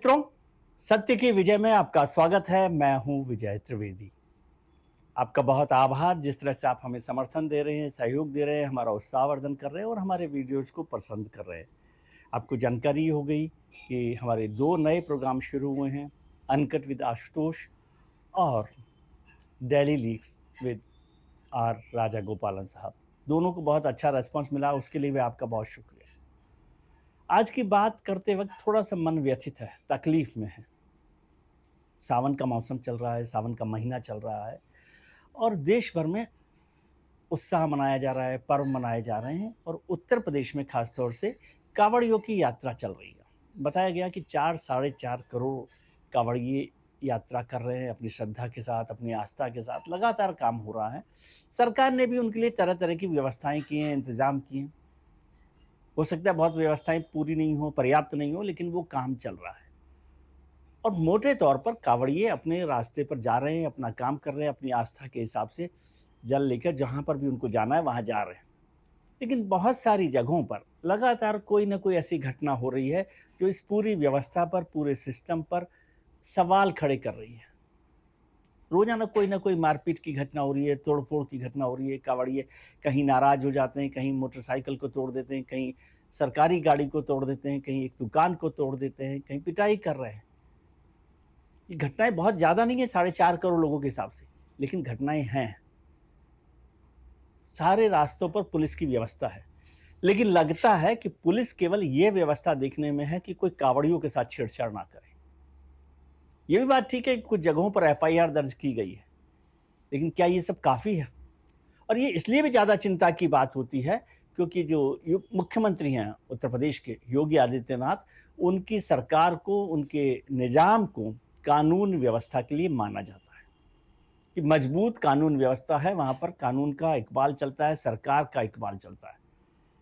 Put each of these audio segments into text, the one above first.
मित्रों, सत्य की विजय में आपका स्वागत है। मैं हूं विजय त्रिवेदी। आपका बहुत आभार जिस तरह से आप हमें समर्थन दे रहे हैं, सहयोग दे रहे हैं, हमारा उत्साहवर्धन कर रहे हैं और हमारे वीडियोज़ को पसंद कर रहे हैं। आपको जानकारी हो गई कि हमारे 2 नए प्रोग्राम शुरू हुए हैं, अनकट विद आशुतोष और डेली लीक्स विद आर राजा गोपालन साहब। दोनों को बहुत अच्छा रिस्पॉन्स मिला, उसके लिए भी आपका बहुत शुक्रिया। आज की बात करते वक़्त थोड़ा-सा मन व्यथित है, तकलीफ़ में है। सावन का मौसम चल रहा है, सावन का महीना चल रहा है और देश भर में उत्साह मनाया जा रहा है, पर्व मनाए जा रहे हैं और उत्तर प्रदेश में खास तौर से कांवड़ियों की यात्रा चल रही है। बताया गया कि 4 साढ़े 4 करोड़ कांवड़िए यात्रा कर रहे हैं अपनी श्रद्धा के साथ, अपनी आस्था के साथ, लगातार काम हो रहा है। सरकार ने भी उनके लिए तरह-तरह की व्यवस्थाएँ की हैं, इंतज़ाम किए हैं। हो सकता है बहुत व्यवस्थाएँ पूरी नहीं हो, पर्याप्त नहीं हो, लेकिन वो काम चल रहा है। और मोटे तौर पर कांवड़िए अपने रास्ते पर जा रहे हैं, अपना काम कर रहे हैं, अपनी आस्था के हिसाब से जल लेकर जहाँ पर भी उनको जाना है वहाँ जा रहे हैं। लेकिन बहुत सारी जगहों पर लगातार कोई न कोई ऐसी घटना हो रही है जो इस पूरी व्यवस्था पर, पूरे सिस्टम पर सवाल खड़े कर रही है। रोज़ाना कोई न कोई मारपीट की घटना हो रही है, तोड़-फोड़ की घटना हो रही है, कांवड़िए कहीं नाराज़ हो जाते हैं, कहीं मोटरसाइकिल को तोड़ देते हैं, कहीं सरकारी गाड़ी को तोड़ देते हैं, कहीं एक दुकान को तोड़ देते हैं, कहीं पिटाई कर रहे हैं। ये घटनाएँ बहुत ज़्यादा नहीं है 4.5 करोड़ लोगों के हिसाब से, लेकिन घटनाएँ हैं। सारे रास्तों पर पुलिस की व्यवस्था है, लेकिन लगता है कि पुलिस केवल ये व्यवस्था देखने में है कि कोई कांवड़ियों के साथ छेड़छाड़ ना करे। ये भी बात ठीक है कि कुछ जगहों पर एफआईआर दर्ज की गई है, लेकिन क्या ये सब काफ़ी है? और ये इसलिए भी ज़्यादा चिंता की बात होती है क्योंकि जो मुख्यमंत्री हैं उत्तर प्रदेश के योगी आदित्यनाथ, उनकी सरकार को, उनके निज़ाम को कानून व्यवस्था के लिए माना जाता है कि मजबूत कानून व्यवस्था है, वहाँ पर कानून का इकबाल चलता है, सरकार का इकबाल चलता है।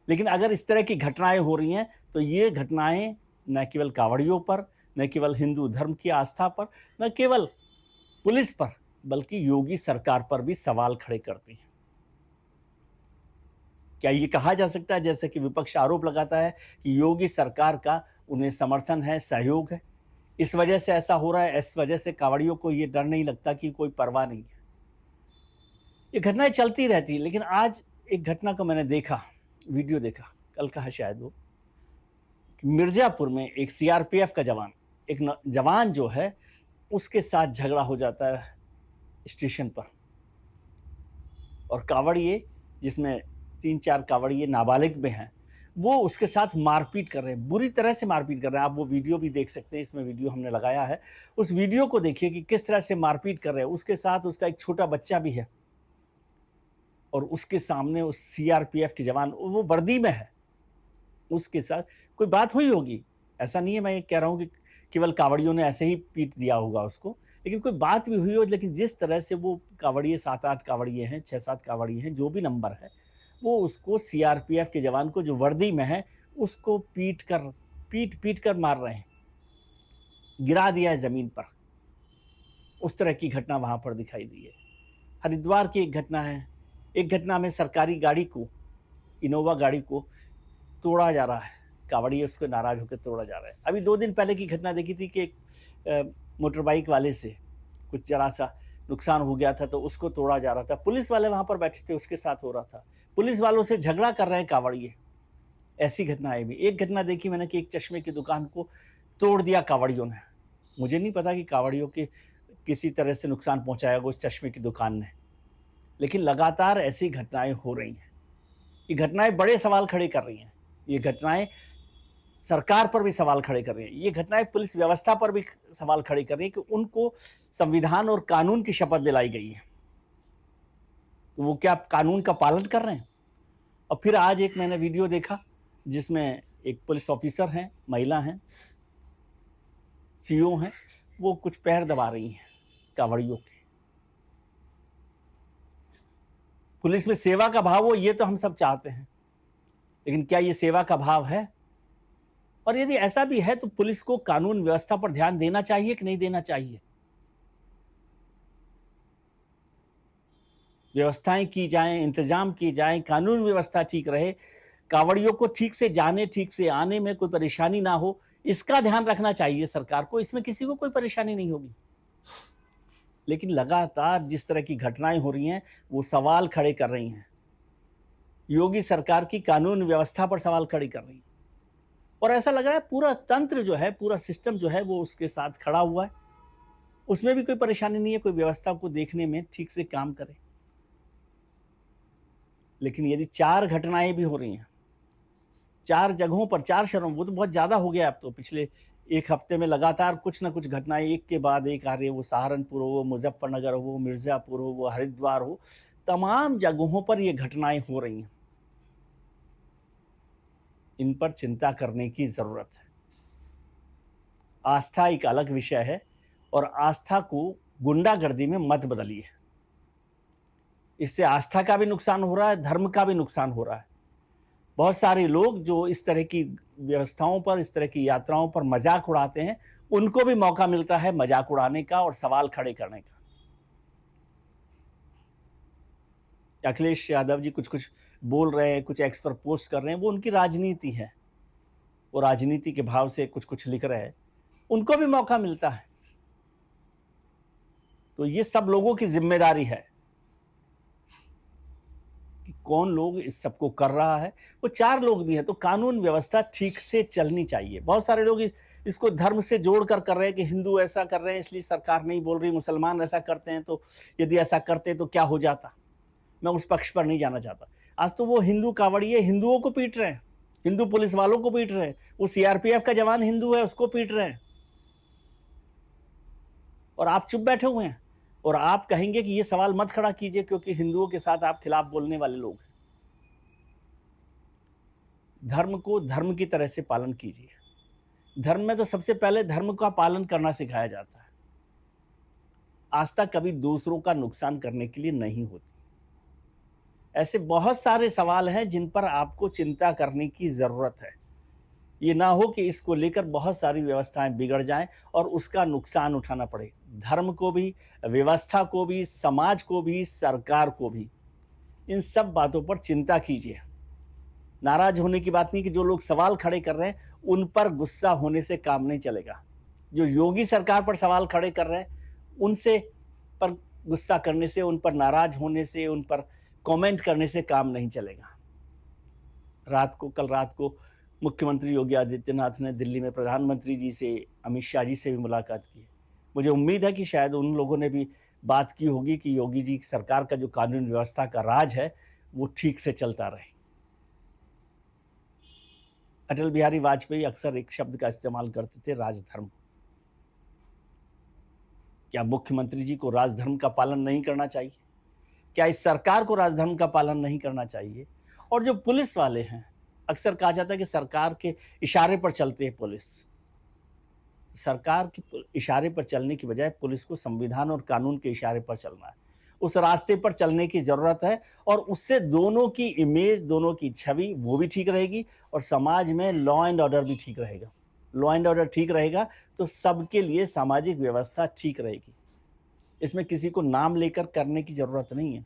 लेकिन अगर इस तरह की घटनाएँ हो रही हैं, तो ये घटनाएँ न केवल कांवड़ियों पर, न केवल हिंदू धर्म की आस्था पर, न केवल पुलिस पर, बल्कि योगी सरकार पर भी सवाल खड़े करती हैं। क्या ये कहा जा सकता है जैसे कि विपक्ष आरोप लगाता है कि योगी सरकार का उन्हें समर्थन है, सहयोग है, इस वजह से ऐसा हो रहा है, इस वजह से कांवड़ियों को ये डर नहीं लगता कि कोई परवाह नहीं है। ये घटनाएँ चलती रहती हैं, लेकिन आज एक घटना को मैंने देखा, वीडियो देखा, कल का है शायद वो, कि मिर्ज़ापुर में एक सीआरपीएफ का जवान, एक न जवान जो है, उसके साथ झगड़ा हो जाता है स्टेशन पर और कांवड़िए जिसमें 3-4 कांवड़िए नाबालिग में हैं, वो उसके साथ मारपीट कर रहे हैं, बुरी तरह से मारपीट कर रहे हैं। आप वो वीडियो भी देख सकते हैं, इसमें वीडियो हमने लगाया है। उस वीडियो को देखिए कि किस तरह से मारपीट कर रहे हैं। उसके साथ उसका एक छोटा बच्चा भी है और उसके सामने उस सीआरपीएफ के जवान वो वर्दी में है, उसके साथ कोई बात हुई होगी। ऐसा नहीं है मैं ये कह रहा हूँ कि केवल कांवड़ियों ने ऐसे ही पीट दिया होगा उसको, लेकिन कोई बात भी हुई हो लेकिन जिस तरह से वो कांवड़िए 7-8 कांवड़िए हैं, 6-7 कांवड़िए हैं, जो भी नंबर है, वो उसको सीआरपीएफ के जवान को जो वर्दी में है, उसको पीट-पीट कर मार रहे हैं, गिरा दिया है ज़मीन पर। उस तरह की घटना वहाँ पर दिखाई दी है। हरिद्वार की एक घटना है, एक घटना में सरकारी गाड़ी को, इनोवा गाड़ी को तोड़ा जा रहा है, कांवड़िए उसको नाराज़ होकर तोड़ा जा रहा है। अभी 2 दिन पहले की घटना देखी थी कि एक मोटर बाइक वाले से कुछ ज़रा-सा नुकसान हो गया था तो उसको तोड़ा जा रहा था। पुलिस वाले वहाँ पर बैठे थे, उसके साथ हो रहा था। पुलिस वालों से झगड़ा कर रहे हैं कांवड़िए, ऐसी घटनाएँ भी। एक घटना देखी मैंने कि एक चश्मे की दुकान को तोड़ दिया कांवड़ियों ने। मुझे नहीं पता कि कांवड़ियों के किसी तरह से नुकसान पहुँचाया होगा उस चश्मे की दुकान ने, लेकिन लगातार ऐसी घटनाएँ हो रही हैं। ये घटनाएँ बड़े सवाल खड़े कर रही हैं। ये घटनाएँ सरकार पर भी सवाल खड़े कर रही हैं। ये घटनाएँ पुलिस व्यवस्था पर भी सवाल खड़े कर रही हैं कि उनको संविधान और कानून की शपथ दिलाई गई है। तो वो क्या कानून का पालन कर रहे हैं? और फिर आज एक मैंने वीडियो देखा जिसमें एक पुलिस ऑफिसर हैं, महिला हैं, सीओ हैं, वो कुछ पैर दबा रही हैं कांवड़ियों के। पुलिस में सेवा का भाव हो ये तो हम सब चाहते हैं, लेकिन क्या ये सेवा का भाव है? और यदि ऐसा भी है तो पुलिस को कानून व्यवस्था पर ध्यान देना चाहिए कि नहीं देना चाहिए? व्यवस्थाएँ की जाएँ, इंतज़ाम किए जाएँ, कानून व्यवस्था ठीक रहे, कांवड़ियों को ठीक से जाने, ठीक से आने में कोई परेशानी ना हो, इसका ध्यान रखना चाहिए सरकार को, इसमें किसी को कोई परेशानी नहीं होगी। लेकिन लगातार जिस तरह की घटनाएं हो रही हैं, वो सवाल खड़े कर रही हैं। योगी सरकार की कानून व्यवस्था पर सवाल खड़े कर रही हैं। और ऐसा लग रहा है पूरा तंत्र जो है, पूरा सिस्टम जो है वो उसके साथ खड़ा हुआ है। उसमें भी कोई परेशानी नहीं है, कोई व्यवस्था को देखने में ठीक से काम करे। लेकिन यदि 4 घटनाएं भी हो रही हैं, 4 जगहों पर, 4 शहरों में, वो तो बहुत ज़्यादा हो गया अब तो। पिछले 1 हफ्ते में लगातार कुछ न कुछ घटनाएं एक के बाद एक आ रही है। वो सहारनपुर हो, वो मुज़फ्फरनगर हो, वो मिर्ज़ापुर हो, वो हरिद्वार हो, तमाम जगहों पर ये घटनाएं हो रही हैं। इन पर चिंता करने की ज़रूरत है। आस्था एक अलग विषय है और आस्था को गुंडागर्दी में मत बदलिए। इससे आस्था का भी नुकसान हो रहा है, धर्म का भी नुकसान हो रहा है। बहुत सारे लोग जो इस तरह की व्यवस्थाओं पर, इस तरह की यात्राओं पर मजाक उड़ाते हैं, उनको भी मौका मिलता है मजाक उड़ाने का और सवाल खड़े करने का। अखिलेश यादव जी कुछ-कुछ बोल रहे हैं, कुछ एक्स पर पोस्ट कर रहे हैं, वो उनकी राजनीति है। वो राजनीति के भाव से कुछ-कुछ लिख रहे हैं, उनको भी मौका मिलता है। तो ये सब लोगों की ज़िम्मेदारी है कि कौन लोग इस सबको कर रहा है। वो 4 लोग भी हैं, तो कानून व्यवस्था ठीक से चलनी चाहिए। बहुत सारे लोग इसको धर्म से जोड़कर कर रहे हैं कि हिंदू ऐसा कर रहे हैं इसलिए सरकार नहीं बोल रही, मुसलमान ऐसा करते हैं तो यदि ऐसा करते तो क्या हो जाता। मैं उस पक्ष पर नहीं जाना चाहता। आज तो वो हिंदू कांवड़िए हिंदुओं को पीट रहे हैं, हिंदू पुलिस वालों को पीट रहे हैं। वो सीआरपीएफ का जवान हिंदू है, उसको पीट रहे हैं और आप चुप बैठे हुए हैं। और आप कहेंगे कि ये सवाल मत खड़ा कीजिए क्योंकि हिंदुओं के साथ आप खिलाफ बोलने वाले लोग हैं। धर्म को धर्म की तरह से पालन कीजिए। धर्म में तो सबसे पहले धर्म का पालन करना सिखाया जाता है। आस्था कभी दूसरों का नुकसान करने के लिए नहीं होती। ऐसे बहुत सारे सवाल हैं जिन पर आपको चिंता करने की जरूरत है। ये ना हो कि इसको लेकर बहुत सारी व्यवस्थाएं बिगड़ जाएं और उसका नुकसान उठाना पड़े, धर्म को भी, व्यवस्था को भी, समाज को भी, सरकार को भी। इन सब बातों पर चिंता कीजिए। नाराज होने की बात नहीं कि जो लोग सवाल खड़े कर रहे हैं उन पर गुस्सा होने से काम नहीं चलेगा। जो योगी सरकार पर सवाल खड़े कर रहे हैं उनसे पर गुस्सा करने से, उन पर नाराज होने से, उन पर कमेंट करने से काम नहीं चलेगा। कल रात को मुख्यमंत्री योगी आदित्यनाथ ने दिल्ली में प्रधानमंत्री जी से, अमित शाह जी से भी मुलाकात की। मुझे उम्मीद है कि शायद उन लोगों ने भी बात की होगी कि योगी जी की सरकार का जो कानून व्यवस्था का राज है वो ठीक से चलता रहे। अटल बिहारी वाजपेयी अक्सर एक शब्द का इस्तेमाल करते थे, राजधर्म। क्या मुख्यमंत्री जी को राजधर्म का पालन नहीं करना चाहिए? क्या इस सरकार को राजधर्म का पालन नहीं करना चाहिए? और जो पुलिस वाले हैं, अक्सर कहा जाता है कि सरकार के इशारे पर चलती है पुलिस। सरकार के इशारे पर चलने की बजाय पुलिस को संविधान और कानून के इशारे पर चलना है। उस रास्ते पर चलने की ज़रूरत है और उससे दोनों की इमेज, दोनों की छवि वो भी ठीक रहेगी और समाज में लॉ एंड ऑर्डर भी ठीक रहेगा। लॉ एंड ऑर्डर ठीक रहेगा तो सबके लिए सामाजिक व्यवस्था ठीक रहेगी। इसमें किसी को नाम लेकर करने की ज़रूरत नहीं है।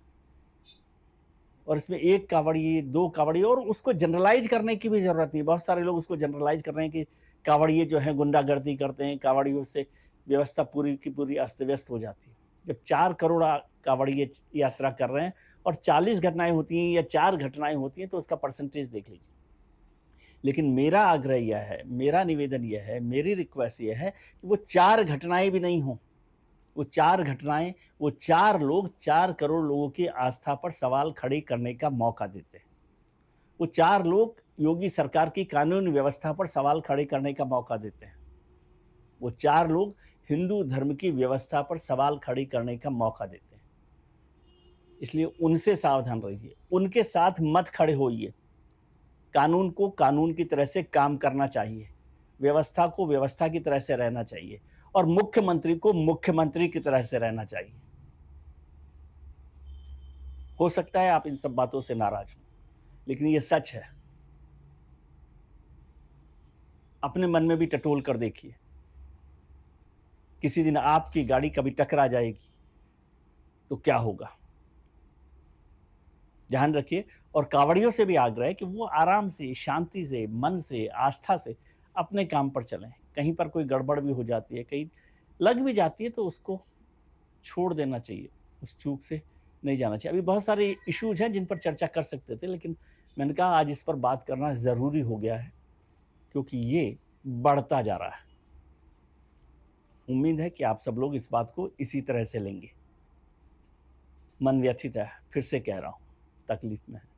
और इसमें 1 कांवड़िए, 2 कांवड़िए, और उसको जनरलाइज़ करने की भी ज़रूरत नहीं है। बहुत सारे लोग उसको जनरलाइज़ कर रहे हैं कि कांवड़िए जो हैं गुंडागर्दी करते हैं, कांवड़ियों से व्यवस्था पूरी की पूरी अस्त-व्यस्त हो जाती है। जब 4 करोड़ कांवड़िए यात्रा कर रहे हैं और 40 घटनाएँ होती हैं या 4 घटनाएँ होती हैं तो उसका परसेंटेज देख लीजिए। लेकिन मेरा आग्रह यह है, मेरा निवेदन यह है, मेरी रिक्वेस्ट ये है कि वो 4 घटनाएँ भी नहीं हों। वो 4 घटनाएँ, वो 4 लोग 4 करोड़ लोगों की आस्था पर सवाल खड़े करने का मौका देते हैं। वो 4 लोग योगी सरकार की कानून व्यवस्था पर सवाल खड़े करने का मौका देते हैं। वो 4 लोग हिंदू धर्म की व्यवस्था पर सवाल खड़े करने का मौका देते हैं। इसलिए उनसे सावधान रहिए, उनके साथ मत खड़े होइए। कानून को कानून की तरह से काम करना चाहिए, व्यवस्था को व्यवस्था की तरह से रहना चाहिए और मुख्यमंत्री को मुख्यमंत्री की तरह से रहना चाहिए। हो सकता है आप इन सब बातों से नाराज हों, लेकिन ये सच है। अपने मन में भी टटोल कर देखिए। किसी दिन आपकी गाड़ी कभी टकरा जाएगी तो क्या होगा? ध्यान रखिए। और कांवड़ियों से भी आग्रह है कि वो आराम से, शांति से, मन से, आस्था से अपने काम पर चलें। कहीं पर कोई गड़बड़ भी हो जाती है, कहीं लग भी जाती है तो उसको छोड़ देना चाहिए, उस चूक से नहीं जाना चाहिए। अभी बहुत सारे इश्यूज़ हैं जिन पर चर्चा कर सकते थे, लेकिन मैंने कहा आज इस पर बात करना ज़रूरी हो गया है, क्योंकि ये बढ़ता जा रहा है। उम्मीद है कि आप सब लोग इस बात को इसी तरह से लेंगे। मन व्यथित है, फिर से कह रहा हूँ, तकलीफ में है।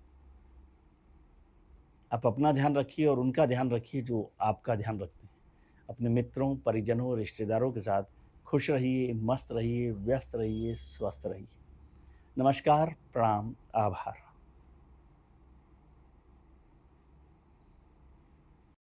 आप अपना ध्यान रखिए और उनका ध्यान रखिए जो आपका ध्यान रखते हैं। अपने मित्रों, परिजनों, रिश्तेदारों के साथ खुश रहिए, मस्त रहिए, व्यस्त रहिए, स्वस्थ रहिए। नमस्कार, प्रणाम, आभार।